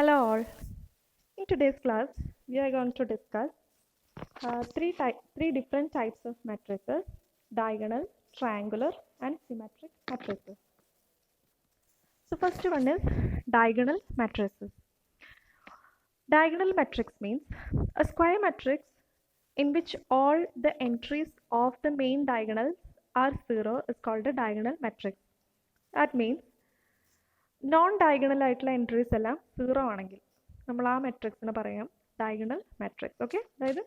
Hello all. In today's class, we are going to discuss three different types of matrices: diagonal, triangular, and symmetric matrices. So first one is diagonal matrices. Diagonal matrix means a square matrix in which all the entries of the main diagonals are zero is called a diagonal matrix. That means non-diagonal ആയിട്ടുള്ള entries എല്ലാം zero ആണെങ്കിൽ നമ്മൾ ആ മെട്രിക്സിന് പറയാം diagonal matrix. Okay, അതായത്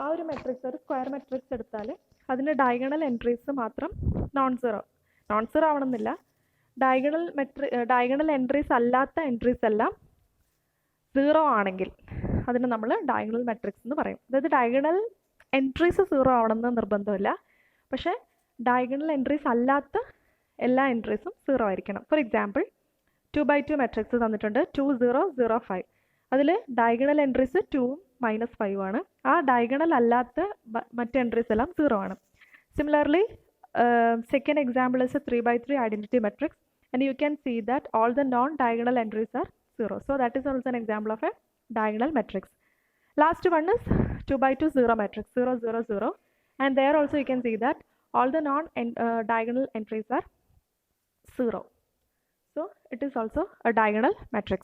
ആ ഒരു matrix ഒരു സ്ക്വയർ മെട്രിക്സ് എടുത്താൽ അതിന് ഡയഗണൽ എൻട്രീസ് മാത്രം നോൺ സീറോ ആവണമെന്നില്ല. ഡയഗണൽ എൻട്രീസ് അല്ലാത്ത എൻട്രീസ് എല്ലാം സീറോ ആണെങ്കിൽ അതിന് നമ്മൾ ഡയഗണൽ മെട്രിക്സ് എന്ന് പറയും. അതായത് ഡയഗണൽ എൻട്രീസ് സീറോ ആവണമെന്ന് നിർബന്ധമില്ല, പക്ഷേ ഡയഗണൽ എൻട്രീസ് അല്ലാത്ത എല്ലാ എൻട്രീസും സീറോ ആയിരിക്കണം. ഫോർ എക്സാമ്പിൾ 2x2 മെട്രിക്സ് തന്നിട്ടുണ്ട് 2 0 0 5. അതിൽ ഡയഗണൽ എൻട്രീസ് 2ഉം -5 ആണ്. ആ ഡയഗണൽ അല്ലാത്ത മറ്റ് എൻട്രീസ് എല്ലാം സീറോ ആണ്. Similarly second example is 3x3 identity matrix and you can see that all the non diagonal entries are zero. So that is also an example of a diagonal matrix. Last one is 2x2 0 matrix 0 0 0, and there also you can see that all the non diagonal entries are zero. So it is also a diagonal matrix.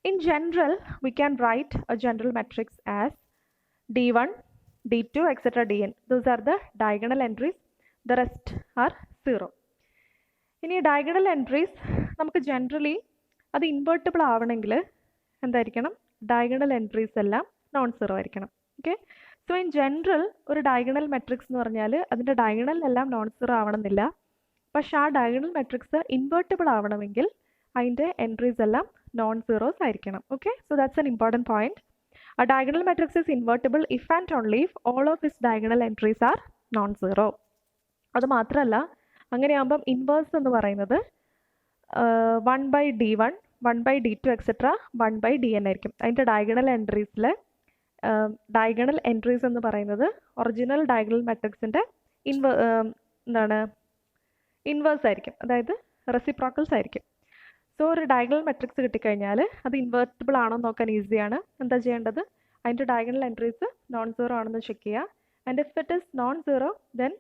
In general, we can write a general matrix as d1, d2, etc. dn. Those are the diagonal entries. The rest are zero. ഇനി diagonal entries നമുക്ക് generally അത് invertible ആവണമെങ്കിൽ എന്തായിരിക്കണം? Diagonal entries എല്ലാം non zero ആയിരിക്കണം. Okay, so in general ഒരു diagonal matrix എന്ന് പറഞ്ഞാൽ അതിൻ്റെ ഡയഗണൽ എല്ലാം നോൺ സീറോ ആവണമെന്നില്ല. പക്ഷെ ആ ഡയഗണൽ മെട്രിക്സ് ഇൻവേർട്ടിബിൾ ആവണമെങ്കിൽ അതിൻ്റെ എൻട്രീസ് എല്ലാം നോൺ സീറോസ് ആയിരിക്കണം. Okay, so that's an important point. A diagonal matrix is invertible if and only if all of its diagonal entries are non-zero. അത് മാത്രമല്ല, അങ്ങനെയാകുമ്പം ഇൻവേഴ്സ് എന്ന് പറയുന്നത് 1/d1, 1/d2, എക്സെട്ര 1/dn ആയിരിക്കും. അതിൻ്റെ ഡയഗണൽ എൻട്രീസിൽ ഡയഗണൽ എൻട്രീസ് എന്ന് പറയുന്നത് original diagonal മാട്രിക്സിൻ്റെ inverse ആയിരിക്കും, അതായത് റെസിപ്രോക്കൽസ് ആയിരിക്കും. സോ ഒരു ഡയഗണൽ മെട്രിക്സ് കിട്ടിക്കഴിഞ്ഞാൽ അത് ഇൻവേർട്ടിബിൾ ആണോ നോക്കാൻ ഈസിയാണ്. എന്താ ചെയ്യേണ്ടത്? അതിൻ്റെ ഡയഗണൽ എൻട്രീസ് നോൺ സീറോ ആണെന്ന് ചെക്ക് ചെയ്യുക. And if it is known zero then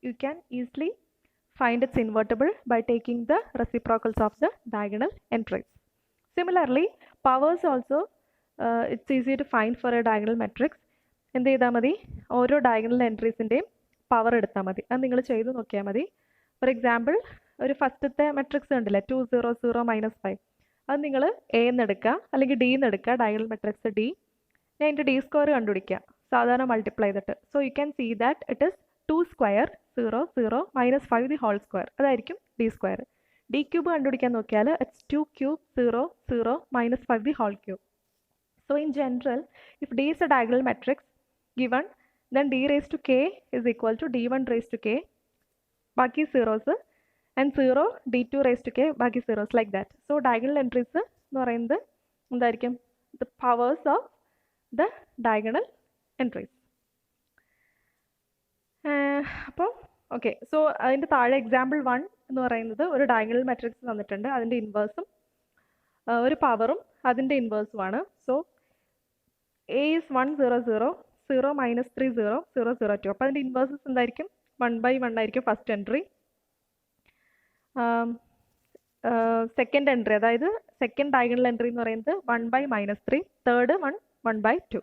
you can easily find its invertible by taking the reciprocals of the diagonal entries. Similarly, powers also it's easy to find for a diagonal matrix. എന്ത് ചെയ്താൽ മതി? ഓരോ diagonal എൻട്രീസിൻ്റെയും power എടുത്താൽ മതി. അത് നിങ്ങൾ ചെയ്ത് നോക്കിയാൽ മതി. ഫോർ എക്സാമ്പിൾ ഒരു ഫസ്റ്റത്തെ മെട്രിക്സ് ഉണ്ടല്ലേ 2 0 0 -5, അത് നിങ്ങൾ എ എന്ന് എടുക്കുക അല്ലെങ്കിൽ ഡി എന്ന് എടുക്കുക. ഡയഗണൽ മെട്രിക്സ് ഡി, ഞാൻ അതിൻ്റെ ഡി സ്ക്വയർ കണ്ടുപിടിക്കുക സാധാരണ മൾട്ടിപ്ലൈ ചെയ്തിട്ട്. So you can see that it is 2 square 0 0 -5 the whole square, അതായിരിക്കും ഡി സ്ക്വയർ. ഡി ക്യൂബ് കണ്ടുപിടിക്കാൻ നോക്കിയാൽ it's 2 cube 0 0 -5 the whole cube. So in general if D is a diagonal matrix given, then d raised to k is equal to d1 raised to k, ബാക്കി zeros, and 0 d2 raised to k, ബാക്കി zeros, like that. So diagonal entries എന്ന് പറയുന്നത് എന്തായിരിക്കും? The powers of the diagonal entries. അപ്പോൾ okay, so അതിൻ്റെ താഴെ example 1 എന്ന് പറയുന്നത് ഒരു ഡയഗണൽ മാട്രിക്സ് തന്നിട്ടുണ്ട്, അതിൻ്റെ ഇൻവേഴ്സും ഒരു പവറും അതിൻ്റെ ഇൻവേഴ്സുമാണ്. So A is 1 0 0 0 -3 0 0 0 2. അപ്പോൾ അതിൻ്റെ ഇൻവേഴ്സസ് എന്തായിരിക്കും? 1/1 ആയിരിക്കും ഫസ്റ്റ് എൻട്രി. സെക്കൻഡ് എൻട്രി, അതായത് സെക്കൻഡ് ഡയഗണൽ എൻട്രി എന്ന് പറയുന്നത് 1/-3, തേർഡ് 1/2.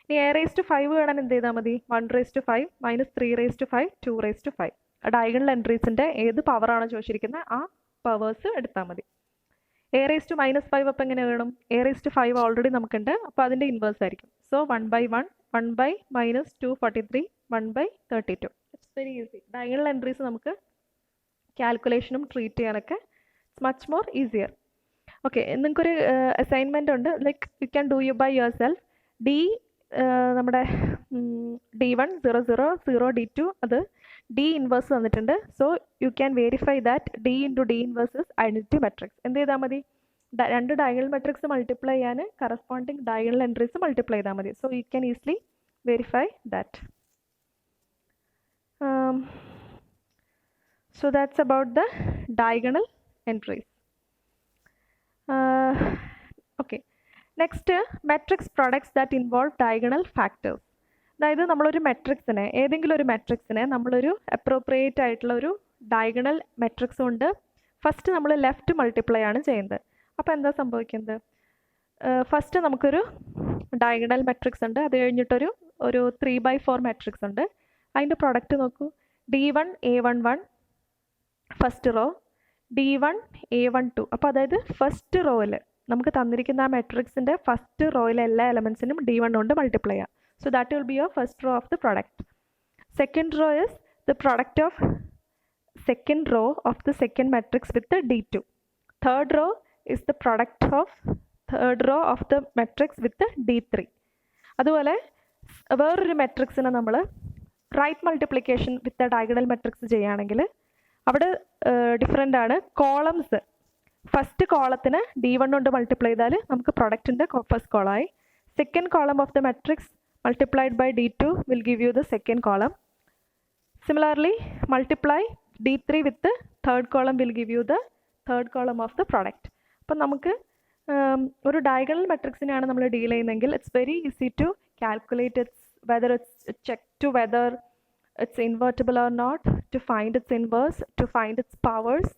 ഇനി എ റേസ് ടു 5 കാണാൻ എന്ത് ചെയ്താൽ മതി? 1 raised to 5 -3 raised to 5 2 raised to 5. Diagonal എൻട്രീസിൻ്റെ ഏത് പവറാണോ ചോദിച്ചിരിക്കുന്നത് ആ പവേഴ്സ് എടുത്താൽ മതി. എ റേസ് ടു -5 അപ്പം എങ്ങനെ വേണം? എ റേസ് ടു 5 ഓൾറെഡി നമുക്കുണ്ട്, അപ്പോൾ അതിൻ്റെ ഇൻവേഴ്സ് ആയിരിക്കും. So 1/1 1/-243 1/32. It's very easy. Diagonal entries നമുക്ക് കാൽക്കുലേഷനും ട്രീറ്റ് ചെയ്യാനൊക്കെ it's much more easier. Okay, നിങ്ങൾക്കൊരു അസൈൻമെൻ്റ് ഉണ്ട്, like you can do you by yourself. നമ്മുടെ d1 0 0 0 d2 അത് ഡി ഇൻവേഴ്സ് തന്നിട്ടുണ്ട്. So you can verify that d into D inverse is identity matrix. എന്ത് ചെയ്താൽ മതി? രണ്ട് ഡയഗണൽ മെട്രിക്സ് മൾട്ടിപ്ലൈ ചെയ്യാൻ കറസ്പോണ്ടിങ് ഡയഗണൽ എൻട്രീസ് മൾട്ടിപ്ലൈ ചെയ്താൽ മതി. So you can easily verify that. So that's about the diagonal entries. Next matrix products that involve diagonal factors. അതായത് നമ്മളൊരു മെട്രിക്സിനെ, ഏതെങ്കിലും ഒരു മെട്രിക്സിനെ നമ്മളൊരു അപ്രോപ്രിയേറ്റ് ആയിട്ടുള്ള ഒരു ഡയഗണൽ മെട്രിക്സ് കൊണ്ട് ഫസ്റ്റ് നമ്മൾ ലെഫ്റ്റ് മൾട്ടിപ്ലൈ ആണ് ചെയ്യുന്നത്. അപ്പോൾ എന്താ സംഭവിക്കുന്നത്? ഫസ്റ്റ് നമുക്കൊരു ഡയഗണൽ മെട്രിക്സ് ഉണ്ട്, അത് കഴിഞ്ഞിട്ടൊരു 3/4 മെട്രിക്സ് ഉണ്ട്. അതിൻ്റെ പ്രൊഡക്റ്റ് നോക്കൂ. D1 A11 first row, D1 A12. അപ്പോൾ അതായത് ഫസ്റ്റ് റോയിൽ നമുക്ക് തന്നിരിക്കുന്ന ആ മെട്രിക്സിൻ്റെ ഫസ്റ്റ് റോയിലെ എല്ലാ എലമെൻസിനും D1 കൊണ്ട് മൾട്ടിപ്ലൈ ചെയ്യാം. So that will be your first row of the product. Second row is the product of second row of the second matrix with the D2. Third row is the product of third row of the matrix with the D3. അതുപോലെ വേറൊരു മെട്രിക്സിനെ നമ്മൾ right multiplication with the diagonal matrix ചെയ്യുകയാണെങ്കിൽ അവിടെ different ആണ്. Columns first കോളത്തിന് D1 കൊണ്ട് multiply ചെയ്താൽ നമുക്ക് പ്രൊഡക്റ്റിൻ്റെ ഫസ്റ്റ് കോളമായി. Second column of the matrix multiplied by D2 will give you the second column. Similarly, multiply D3 with the third column will give you the third column of the product. അപ്പോൾ നമുക്ക് ഒരു diagonal മെട്രിക്സിനെയാണ് നമ്മൾ deal ചെയ്യുന്നതെങ്കിൽ it's very easy to calculate whether it's check to whether it's invertible or not, to find its inverse, to find its powers,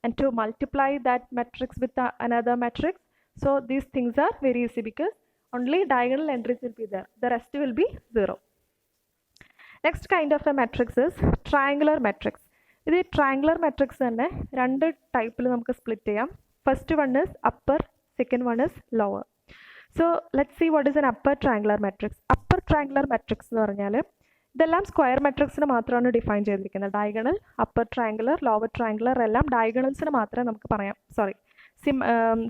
and to multiply that matrix with another matrix. So these things are very easy because only diagonal entries will be there, the rest will be 0. Next kind of a matrix is triangular matrix. This triangular matrix തന്നെ രണ്ട് ടൈപ്പിൽ നമുക്ക് split ചെയ്യാം. First one is upper, second one is lower. So let's see what is an upper triangular matrix. Upper triangular matrix എന്ന് പറഞ്ഞാൽ ഇതെല്ലാം square മെട്രിക്സിന് മാത്രമാണ് define ചെയ്തിരിക്കുന്നത്. Diagonal, upper triangular, lower triangular എല്ലാം ഡയഗണൽസിന് മാത്രമേ നമുക്ക് പറയാം,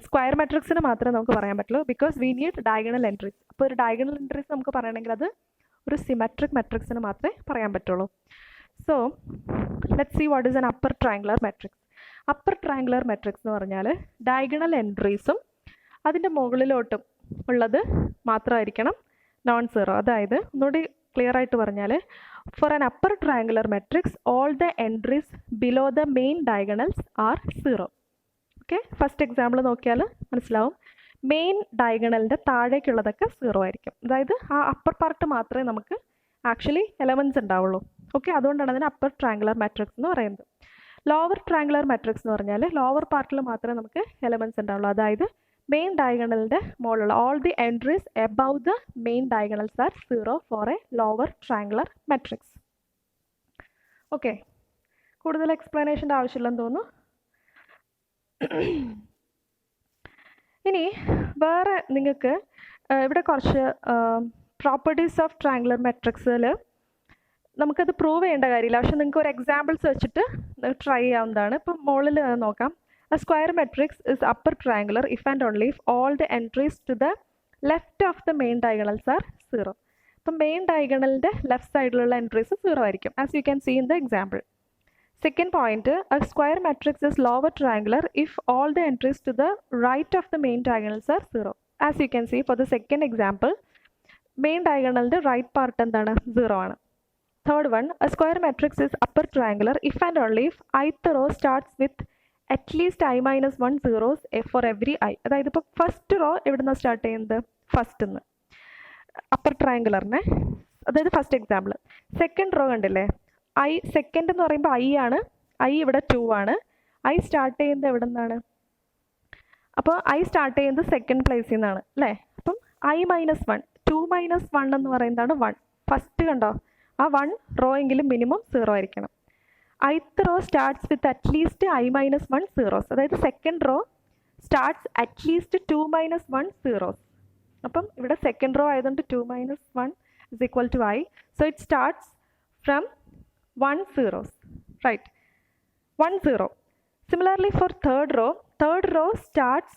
സ്ക്വയർ മെട്രിക്സിന് മാത്രമേ നമുക്ക് പറയാൻ പറ്റുള്ളൂ, because we need diagonal entries. അപ്പോൾ ഒരു ഡയഗണൽ എൻട്രീസ് നമുക്ക് പറയണമെങ്കിൽ അത് ഒരു സിമെട്രിക് മെട്രിക്സിന് മാത്രമേ പറയാൻ പറ്റുള്ളൂ. So let's see what is an upper triangular matrix. Upper triangular matrix എന്ന് പറഞ്ഞാൽ ഡയഗണൽ എൻട്രീസും അതിൻ്റെ മുകളിലോട്ടും ഉള്ളത് മാത്രമായിരിക്കണം നോൺ സീറോ. അതായത് ഒന്നുകൂടി ക്ലിയർ ആയിട്ട് പറഞ്ഞാൽ, for an upper triangular matrix all the entries below the main diagonals are zero. Okay, first example നോക്കിയാൽ മനസ്സിലാവും. മെയിൻ ഡയഗണലിൻ്റെ താഴേക്കുള്ളതൊക്കെ സീറോ ആയിരിക്കും. അതായത് ആ അപ്പർ പാർട്ട് മാത്രമേ നമുക്ക് ആക്ച്വലി എലമെൻറ്റ്സ് ഉണ്ടാവുള്ളൂ. ഓക്കെ, അതുകൊണ്ടാണ് അതിന് അപ്പർ ട്രയാങ്കുലർ മാട്രിക്സ് എന്ന് പറയുന്നത്. ലോവർ ട്രയാങ്കുലർ മാട്രിക്സ് എന്ന് പറഞ്ഞാൽ ലോവർ പാർട്ടിൽ മാത്രമേ നമുക്ക് എലമെൻറ്റ്സ് ഉണ്ടാവുള്ളൂ. അതായത് മെയിൻ ഡയഗണലിൻ്റെ മുകളിലുള്ള all the entries above the main diagonals are zero for a lower triangular matrix. Okay, കൂടുതൽ എക്സ്പ്ലനേഷൻ്റെ ആവശ്യമില്ലെന്ന് തോന്നുന്നു. ഇനി വേറെ നിങ്ങൾക്ക് ഇവിടെ കുറച്ച് പ്രോപ്പർട്ടീസ് ഓഫ് ട്രയാങ്കുലർ മെട്രിക്സിൽ നമുക്കത് പ്രൂവ് ചെയ്യേണ്ട കാര്യമില്ല, പക്ഷെ നിങ്ങൾക്ക് ഒരു എക്സാമ്പിൾസ് വെച്ചിട്ട് ട്രൈ ചെയ്യാവുന്നതാണ്. ഇപ്പം മുകളിൽ നോക്കാം. A square matrix is upper triangular if and only if all the entries to the left of the main diagonals are 0. അപ്പം മെയിൻ ഡയഗണലിൻ്റെ ലെഫ്റ്റ് സൈഡിലുള്ള എൻട്രീസ് 0 ആയിരിക്കും, as you can see in the example. Second point, a square matrix is lower triangular if all the entries to the right of the main diagonals are 0. As you can see for the second example, main diagonalന്റെ right part എന്താണ്? 0 ആണ്. Third one, a square matrix is upper triangular if and only if ith row starts with at least I minus 1 zeros for every I. അതായത് ഇപ്പോൾ first row എവിടെ നിന്നാണ് start ചെയ്യുന്നത്? First നിന്ന് upper ട്രയാങ്കുലറിനെ, അതായത് first example. Second row കണ്ടില്ലേ, I second എന്ന് പറയുമ്പോൾ ഐ ആണ്, ഐ ഇവിടെ 2 ആണ്. ഐ സ്റ്റാർട്ട് ചെയ്യുന്നത് എവിടെ നിന്നാണ്? അപ്പോൾ ഐ സ്റ്റാർട്ട് ചെയ്യുന്നത് സെക്കൻഡ് പ്ലേസിൽ നിന്നാണ് അല്ലേ. അപ്പം I minus 1, 2 minus 1 എന്ന് പറയുന്നതാണ് 1. ഫസ്റ്റ് കണ്ടോ, ആ 1 റോ എങ്കിലും മിനിമം 0 ആയിരിക്കണം. ith row starts with at least I minus 1 zeros. അതായത് second row starts at least 2 minus 1 zeros. അപ്പം ഇവിടെ സെക്കൻഡ് റോ ആയതുകൊണ്ട് 2 minus 1 is equal to I. So it starts from 1 zeros, right? 1 0. Similarly for third row starts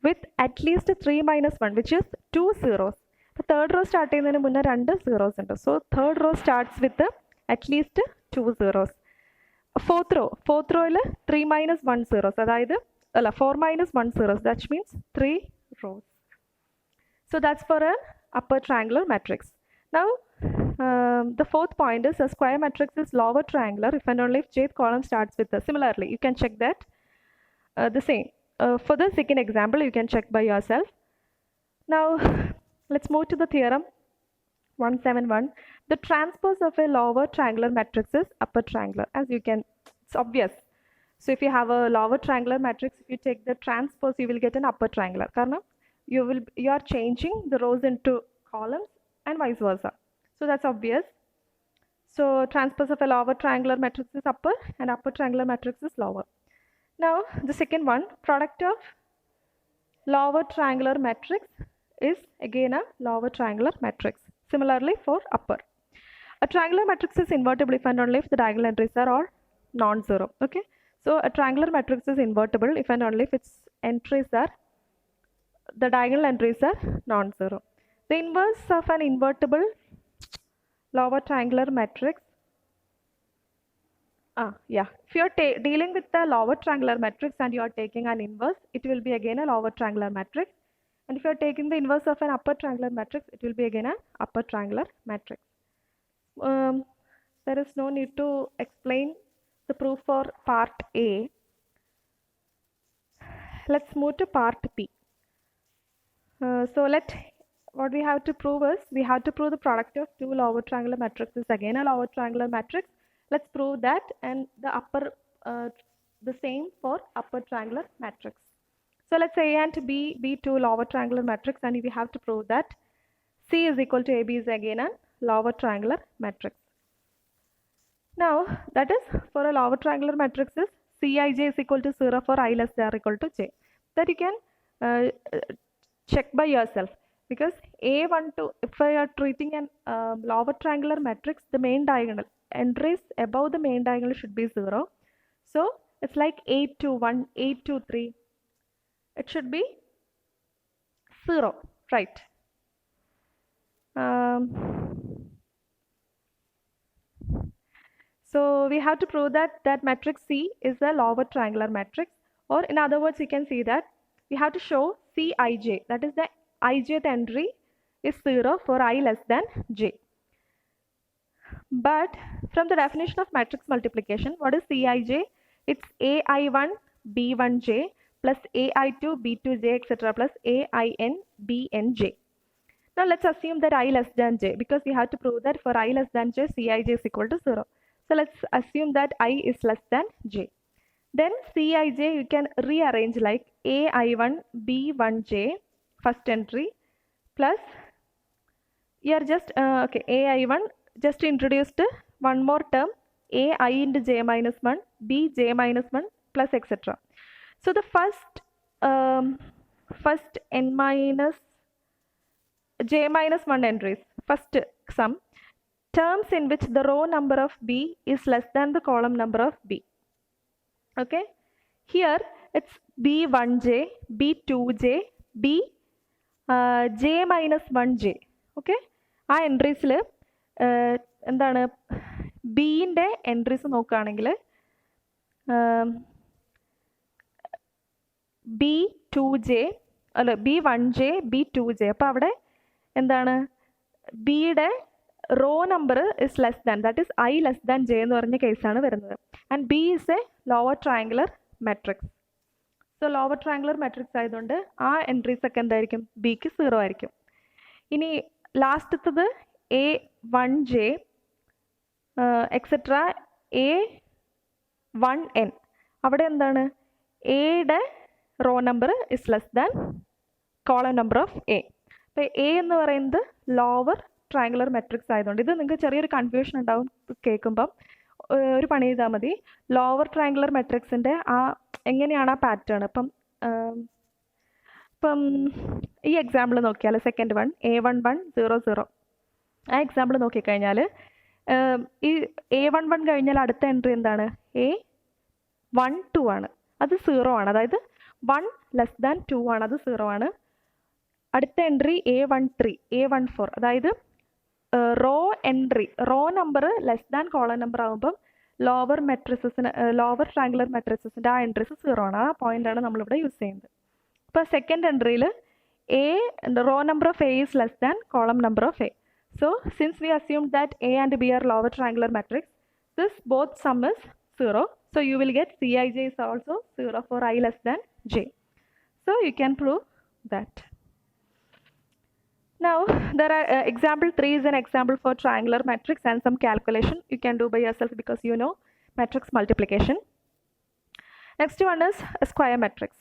with at least 3 minus 1, which is 2 zeros. അപ്പോൾ third row start ചെയ്യുന്നതിന് മുന്നേ 2 zeros ഉണ്ട്. So third row starts with at least 2 zeros. Fourth റോയിൽ 3 minus 1 zeros, അതായത് 4 minus 1 zeros, that means 3 rows. So that's for a upper triangular matrix. Now the fourth point is a square matrix is lower triangular if and only if jth column starts with a. Similarly, you can check that the same. For the second example, you can check by yourself. Now, let's move to the theorem 171. The transpose of a lower triangular matrix is upper triangular. As you can, it's obvious. So if you have a lower triangular matrix, if you take the transpose, you will get an upper triangular. Karna, you are changing the rows into columns and vice versa. So that's obvious. So transpose of a lower triangular matrix is upper and upper triangular matrix is lower. Now the second one, product of lower triangular matrix is again a lower triangular matrix. Similarly for upper. A triangular matrix is invertible if and only if the diagonal entries are all non-zero. Okay. So a triangular matrix is invertible if and only if its the diagonal entries are non-zero. The inverse of an invertible lower triangular matrix. If you are dealing with the lower triangular matrix and you are taking an inverse, it will be again a lower triangular matrix. And if you are taking the inverse of an upper triangular matrix, it will be again an upper triangular matrix. There is no need to explain the proof for part A. Let's move to part B. What we have to prove is, we have to prove the product of two lower triangular matrices again a lower triangular matrix. Let's prove that, and the same for upper triangular matrix. So let's say A and B be two lower triangular matrix, and we have to prove that C is equal to AB is again a lower triangular matrix. Now that is, for a lower triangular matrix is Cij is equal to 0 for I less than or equal to j. That you can check by yourself, because A12, if I are treating an lower triangular matrix, the main diagonal entries above the main diagonal should be 0. So it's like 8 to 1, 8 to 3. It should be 0, right? So we have to prove that matrix C is a lower triangular matrix, or in other words, you can see that we have to show Cij, that is the ijth entry is 0 for I less than j. But from the definition of matrix multiplication, what is Cij? It's ai1 b1j plus ai2 b2j etc. plus ain bnj. Now let's assume that I less than j, because we have to prove that for I less than j, Cij is equal to 0. So let's assume that I is less than j. Then Cij you can rearrange like ai1 b1j first entry plus here just ai1 just introduced one more term ai into j minus 1 b j minus 1 plus etc. So the first n minus j minus 1 entries, first sum, terms in which the row number of b is less than the column number of b. Okay, here it's b1j, b2j, b j minus 1j. Okay, ആ എൻട്രീസിൽ എന്താണ് ബിൻ്റെ entries നോക്കുകയാണെങ്കിൽ b2j അല്ല b1j b2j. അപ്പോൾ അവിടെ എന്താണ് ബിയുടെ raw number is less than, that is I less than j എന്ന് പറഞ്ഞ കേസാണ് വരുന്നത്. And B is A lower triangular matrix. So lower triangular matrix ആയതുകൊണ്ട് ആ എൻട്രീസ് ഒക്കെ എന്തായിരിക്കും, ബിക്ക് 0 ആയിരിക്കും. ഇനി ലാസ്റ്റത്തത് a1j എക്സെട്ര a1n, അവിടെ എന്താണ് എയുടെ raw number is less than column number of A. അപ്പോൾ എ എന്ന് പറയുന്നത് ലോവർ ട്രയാങ്കുലർ മെട്രിക്സ് ആയതുകൊണ്ട് ഇത് നിങ്ങൾക്ക് ചെറിയൊരു കൺഫ്യൂഷൻ ഉണ്ടാവും കേൾക്കുമ്പം. ഒരു പണി ചെയ്താൽ മതി, ലോവർ ട്രയാങ്കുലർ മെട്രിക്സിൻ്റെ എങ്ങനെയാണ് ആ പാറ്റേൺ. ഇപ്പം ഈ എക്സാമ്പിൾ നോക്കിയാൽ സെക്കൻഡ് വൺ a11 0 0, ആ എക്സാമ്പിൾ നോക്കിക്കഴിഞ്ഞാൽ ഈ a11 കഴിഞ്ഞാൽ അടുത്ത എൻട്രി എന്താണ് a12 ആണ്, അത് 0 ആണ്. അതായത് 1 ലെസ് ദാൻ 2 ആണ്, അത് 0 ആണ്. അടുത്ത എൻട്രി a13 a14, അതായത് raw number less than column number ആകുമ്പം ലോവർ ട്രയാങ്കുലർ മെട്രിക്സിൻ്റെ ആ എൻട്രീസ് 0 ആണ്. ആ പോയിന്റാണ് നമ്മളിവിടെ യൂസ് ചെയ്യുന്നത്. ഇപ്പോൾ സെക്കൻഡ് എൻട്രിയിൽ row number of A is less than column number of A. So since we assumed that A and B are lower triangular matrix, this both sum is 0. So you will get Cij is also 0 for I less than j. So you can prove that. Now, there are example 3 is an example for triangular matrix and some calculation you can do by yourself because you know matrix multiplication. Next one is a square matrix,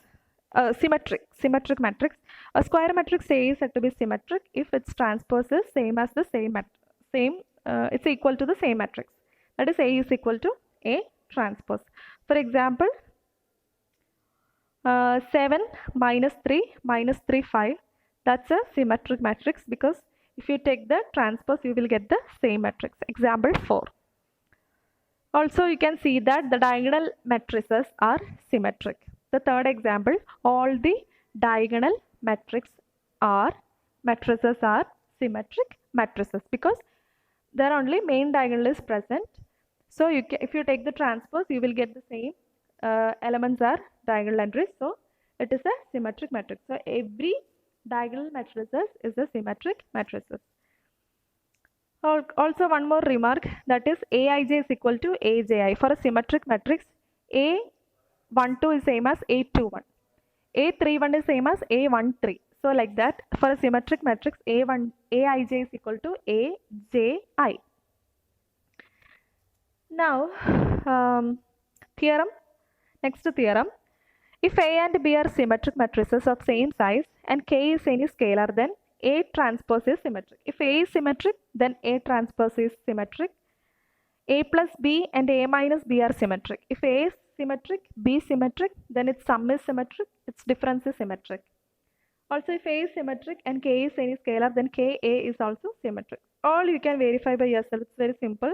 symmetric matrix. A square matrix A is said to be symmetric if its transpose is same as the it's equal to the same matrix. That is A is equal to A transpose. For example, 7 minus 3 minus 3 5. That's a symmetric matrix because if you take the transpose, you will get the same matrix. Example 4. Also, you can see that the diagonal matrices are symmetric. The third example, all the diagonal matrices are symmetric matrices because there only main diagonal is present. So if you take the transpose, you will get the same elements are diagonal entries. So it is a symmetric matrix. So every diagonal matrices is a symmetric matrices. Also one more remark, that is Aij is equal to Abi. For a symmetric matrix, A12 is same as A21. A31 is same as A13. So like that, for a symmetric matrix, Aij is equal to Aji. Now, theorem. Next theorem. If A and B are symmetric matrices of same size and K is any scalar, then A transpose is symmetric. If A is symmetric, then A transpose is symmetric. A plus B and A minus B are symmetric. If A is symmetric, B is symmetric, then its sum is symmetric, its difference is symmetric. Also, if A is symmetric and K is any scalar, then Ka is also symmetric. All you can verify by yourself. It's very simple.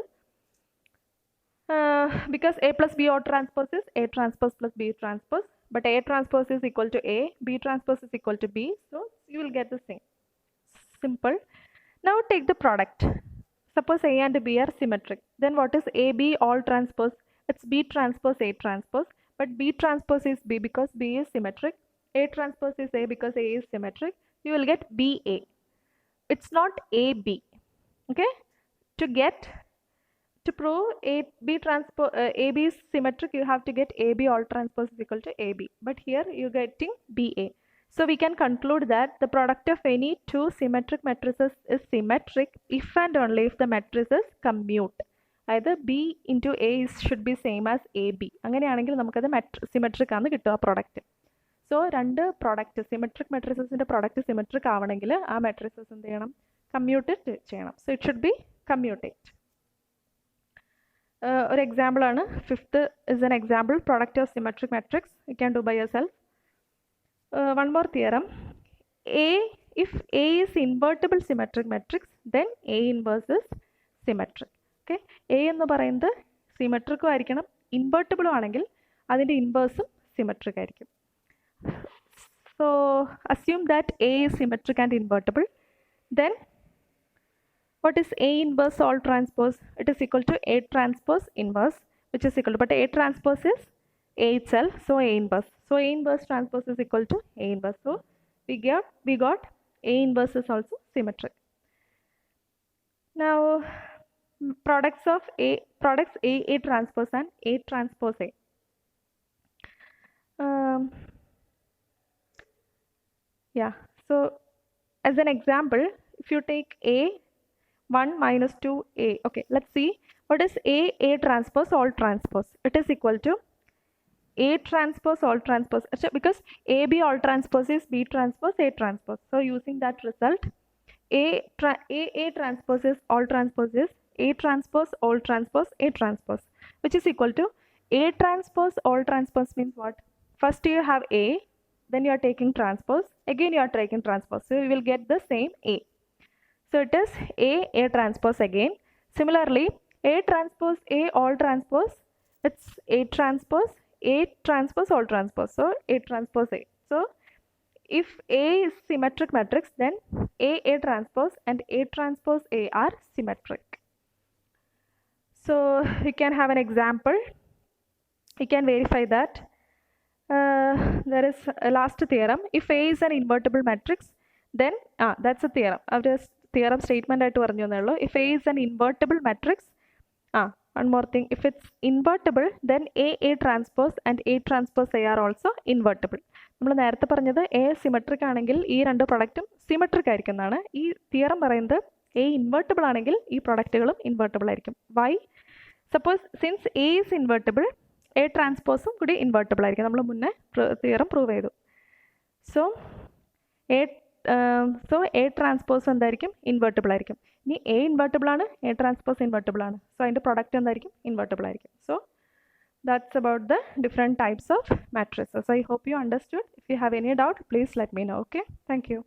Because A plus B or transpose is A transpose plus B transpose. But A transpose is equal to A, B transpose is equal to B. So, you will get the same. Simple. Now, take the product. Suppose A and B are symmetric. Then what is AB all transpose? It's B transpose A transpose. But B transpose is B because B is symmetric. A transpose is A because A is symmetric. You will get BA. It's not AB. Okay? To prove AB is symmetric, you have to get AB all transpose is equal to AB. But here you're getting BA. So we can conclude that the product of any two symmetric matrices is symmetric if and only if the matrices commute. Either B into A should be same as AB. അങ്ങനെയാണെങ്കിൽ നമുക്കത് symmetric ആണ് കിട്ടുക product. So രണ്ട് product symmetric മെട്രിസസിൻ്റെ product symmetric ആവണമെങ്കിൽ ആ matrices എന്ത് ചെയ്യണം? കമ്മ്യൂട്ടേറ്റ് ചെയ്യണം. So it should be commutate. ഒരു എക്സാമ്പിൾ ആണ്. Fifth is an example product of symmetric matrix. You can do by yourself. One more theorem. If A is invertible symmetric matrix, then A inverse is symmetric. Okay, A എന്ന് പറയുന്നത് സിമെട്രിക്കും ആയിരിക്കണം, ഇൻവേർട്ടിബിളും ആണെങ്കിൽ അതിൻ്റെ ഇൻവേഴ്സും symmetric ആയിരിക്കും. So assume that A is symmetric and invertible. Then what is A inverse all transpose? It is equal to A transpose inverse, which is equal to, but A transpose is A itself, so A inverse. So A inverse transpose is equal to A inverse. So we got A inverse is also symmetric. Now products A transpose and A transpose A. Yeah. So as an example, if you take A 1 minus 2A. Okay, let's see what is A transpose all transpose. It is equal to A transpose all transpose, because AB all transpose is B transpose A transpose. So using that result, A transpose is all transpose is A transpose all transpose A transpose, which is equal to A transpose all transpose means what? First you have A, then you are taking transpose, again you are taking transpose, so you will get the same A. So it is A transpose again. Similarly, A transpose A all transpose, it's A transpose all transpose, so A transpose A. So if A is symmetric matrix, then A transpose and A transpose A are symmetric. So you can have an example. You can verify that. There is a last theorem. If A is an invertible matrix, then that's a theorem. Theorem statement ആയിട്ട് പറഞ്ഞു തന്നുള്ളൂ. If A is an invertible matrix, one more thing, if it's invertible then A transpose and A transpose A are also invertible. നമ്മൾ നേരത്തെ പറഞ്ഞത് A symmetric ആണെങ്കിൽ ഈ രണ്ട് പ്രൊഡക്റ്റും symmetric ആയിരിക്കും എന്നാണ്. ഈ തിയറം പറയുന്നത് A ഇൻവേർട്ടിബിൾ ആണെങ്കിൽ ഈ പ്രൊഡക്റ്റുകളും ഇൻവേർട്ടിബിൾ ആയിരിക്കും. Why? Suppose since A is invertible A ട്രാൻസ്പോസും കൂടി ഇൻവേർട്ടിബിൾ ആയിരിക്കും. നമ്മൾ മുന്നേ തിയറം പ്രൂവ് ചെയ്തു. സോ A ട്രാൻസ്പോസ് എന്തായിരിക്കും? ഇൻവേർട്ടിബിൾ ആയിരിക്കും. ഇനി A ഇൻവേർട്ടിബിൾ ആണ്, A ട്രാൻസ്പോസ് ഇൻവേർട്ടിബിൾ ആണ്. സോ അതിൻ്റെ പ്രൊഡക്റ്റ് എന്തായിരിക്കും? ഇൻവേർട്ടിബിൾ ആയിരിക്കും. So that's about the different types of matrices. I hope you understood. If you have any doubt, please let me know. Okay, thank you.